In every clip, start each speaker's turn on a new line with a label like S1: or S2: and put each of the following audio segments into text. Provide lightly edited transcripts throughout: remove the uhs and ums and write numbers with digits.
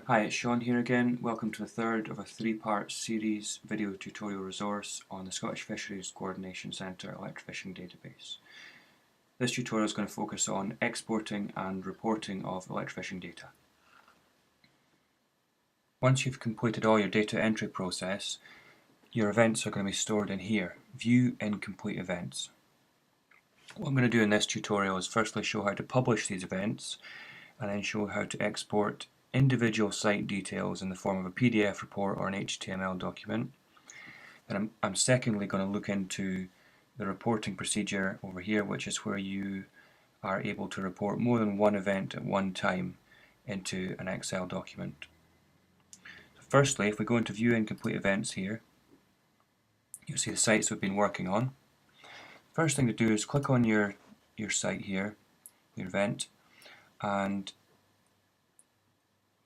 S1: Hi, it's Sean here again. Welcome to the third of a three-part series video tutorial resource on the Scottish Fisheries Co-Ordination Centre Electrofishing database. This tutorial is going to focus on exporting and reporting of electrofishing data. Once you've completed all your data entry process, your events are going to be stored in here, View Incomplete Events. What I'm going to do in this tutorial is firstly show how to publish these events and then show how to export individual site details in the form of a PDF report or an HTML document. And I'm secondly going to look into the reporting procedure over here, which is where you are able to report more than one event at one time into an Excel document. So firstly, if we go into View Incomplete Events here, you'll see the sites we've been working on. First thing to do is click on your site here, your event, and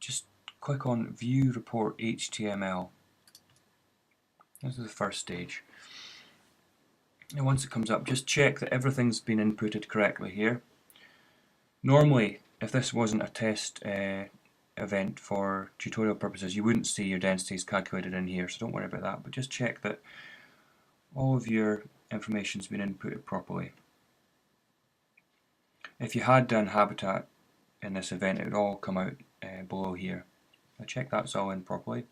S1: just click on View Report HTML. This is the first stage. And once it comes up, just check that everything's been inputted correctly here. Normally, if this wasn't a test event for tutorial purposes, you wouldn't see your densities calculated in here, so don't worry about that, but just check that all of your information's been inputted properly. If you had done habitat in this event, it would all come out below here. Now check that's all in properly.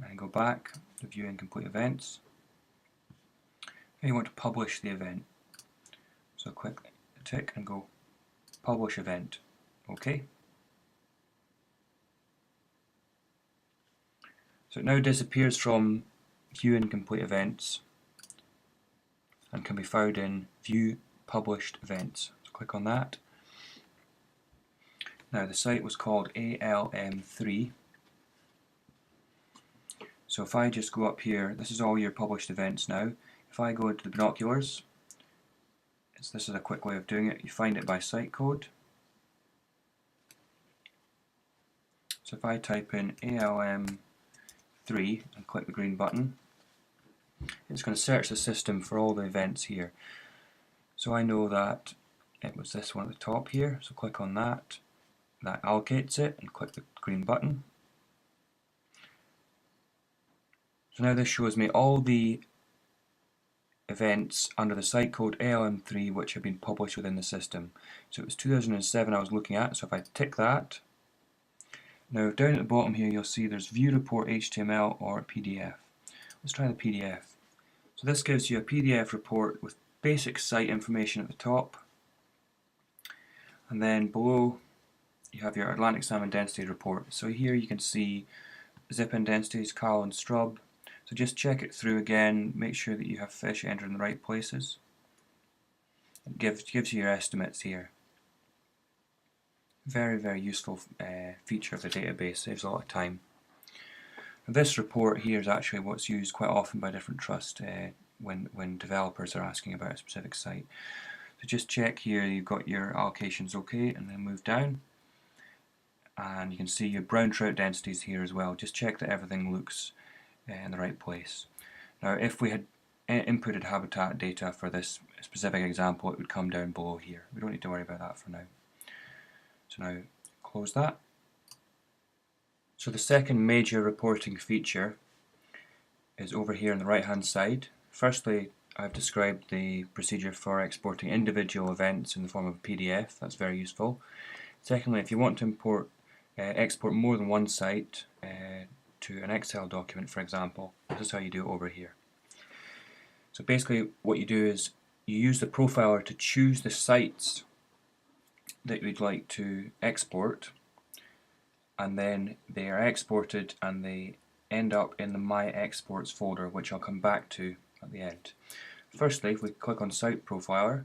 S1: And go back to View Incomplete Events. And you want to publish the event. So click the tick and go Publish Event. OK. So it now disappears from View Incomplete Events and can be found in View Published Events. So click on that. Now the site was called ALM3. So if I just go up here, this is all your published events now. If I go into the binoculars, this is a quick way of doing it. You find it by site code. So if I type in ALM3 and click the green button, it's going to search the system for all the events here. So I know that it was this one at the top here, so click on that. That allocates it, and click the green button. So now this shows me all the events under the site code ALM3 which have been published within the system. So it was 2007 I was looking at, so if I tick that, now down at the bottom here you'll see there's View Report HTML or PDF. Let's try the PDF. So this gives you a PDF report with basic site information at the top, and then below you have your Atlantic salmon density report. So here you can see zip-in densities, cal and strub. So just check it through again, make sure that you have fish entered in the right places. It gives you your estimates here. Very, very useful feature of the database, saves a lot of time. And this report here is actually what's used quite often by different trusts when developers are asking about a specific site. So just check here you've got your allocations okay, and then move down. And you can see your brown trout densities here as well. Just check that everything looks in the right place. Now if we had inputted habitat data for this specific example, it would come down below here. We don't need to worry about that for now. So now close that. So the second major reporting feature is over here on the right hand side. Firstly, I've described the procedure for exporting individual events in the form of a PDF. That's very useful. Secondly, if you want to export more than one site to an Excel document, for example, this is how you do it over here. So basically what you do is you use the profiler to choose the sites that you'd like to export, and then they are exported and they end up in the My Exports folder, which I'll come back to at the end. Firstly, if we click on Site Profiler,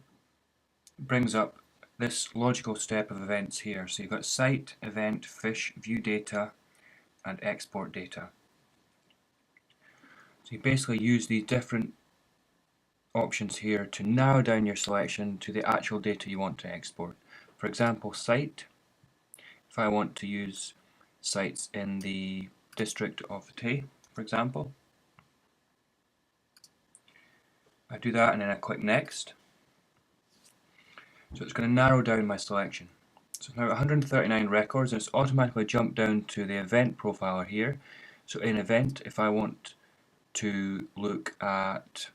S1: it brings up this logical step of events here. So you've got Site, Event, Fish, View Data, and Export Data. So you basically use these different options here to narrow down your selection to the actual data you want to export. For example, Site, if I want to use sites in the district of Tay, for example, I do that and then I click Next. So it's going to narrow down my selection. So So now 139 records, and it's automatically jumped down to the event profiler here. So in event, if I want to look at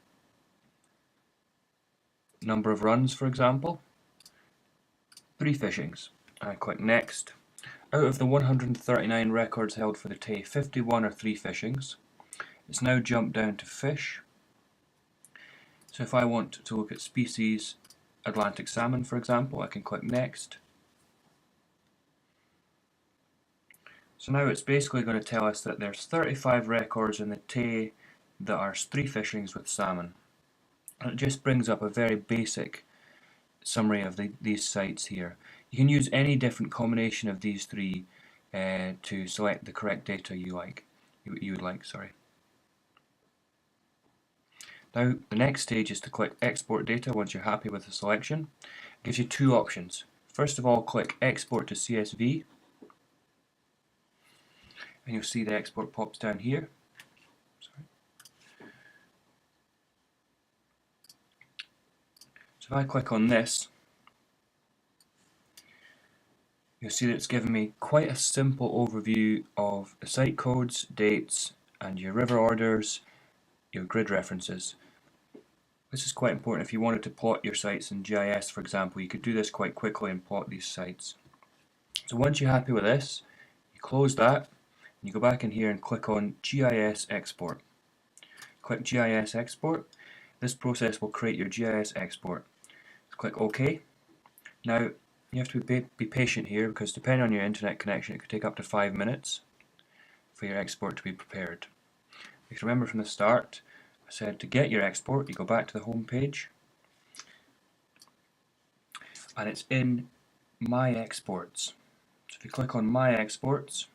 S1: number of runs, for example, 3 fishings, I click next. Out of the 139 records held for the day, 51 are 3 fishings. It's now jumped down to fish. So if I want to look at species Atlantic salmon, for example, I can click next. So now it's basically going to tell us that there's 35 records in the day that are 3 fishings with salmon. And it just brings up a very basic summary of these sites here. You can use any different combination of these 3 to select the correct data you would like. Now the next stage is to click export data once you're happy with the selection. It gives you 2 options. First of all, click export to CSV, and you'll see the export pops down here. So if I click on this, you'll see that it's given me quite a simple overview of the site codes, dates, and your river orders, your grid references. This is quite important if you wanted to plot your sites in GIS, for example. You could do this quite quickly and plot these sites. So once you're happy with this, you close that, and you go back in here and click on GIS Export. Click GIS Export. This process will create your GIS export. Click OK. Now you have to be patient here, because depending on your internet connection it could take up to 5 minutes for your export to be prepared. You can remember from the start, I said to get your export you go back to the home page, and it's in My Exports. So if you click on My Exports,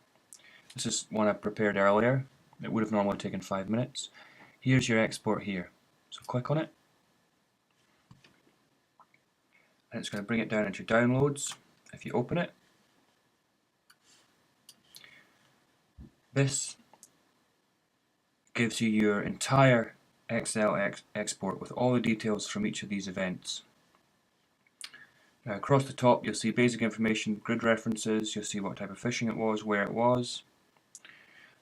S1: this is one I prepared earlier. It would have normally taken 5 minutes. Here's your export here. So click on it, and it's going to bring it down into downloads. If you open it, this gives you your entire Excel export with all the details from each of these events. Now across the top you'll see basic information, grid references, you'll see what type of fishing it was, where it was,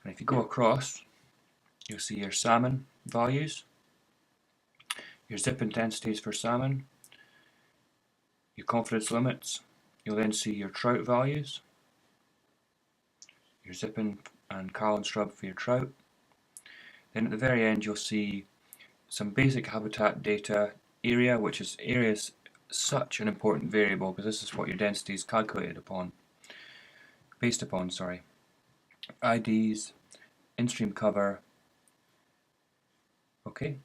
S1: and if you go across you'll see your salmon values, your zip intensities for salmon, your confidence limits. You'll then see your trout values, your zip and Carlin Strub for your trout. Then at the very end you'll see some basic habitat data, area, which is such an important variable because this is what your density is calculated upon, based upon, IDs, in-stream cover. Okay,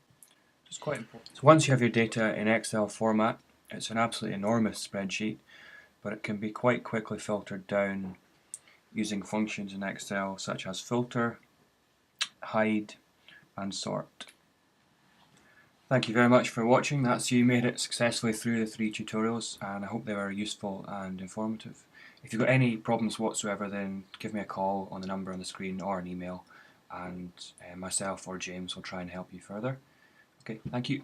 S1: it's quite important. So once you have your data in Excel format, it's an absolutely enormous spreadsheet, but it can be quite quickly filtered down using functions in Excel such as filter, hide, and sort. Thank you very much for watching. That's you made it successfully through the 3 tutorials, and I hope they were useful and informative. If you've got any problems whatsoever, then give me a call on the number on the screen or an email, and myself or James will try and help you further. Okay, thank you.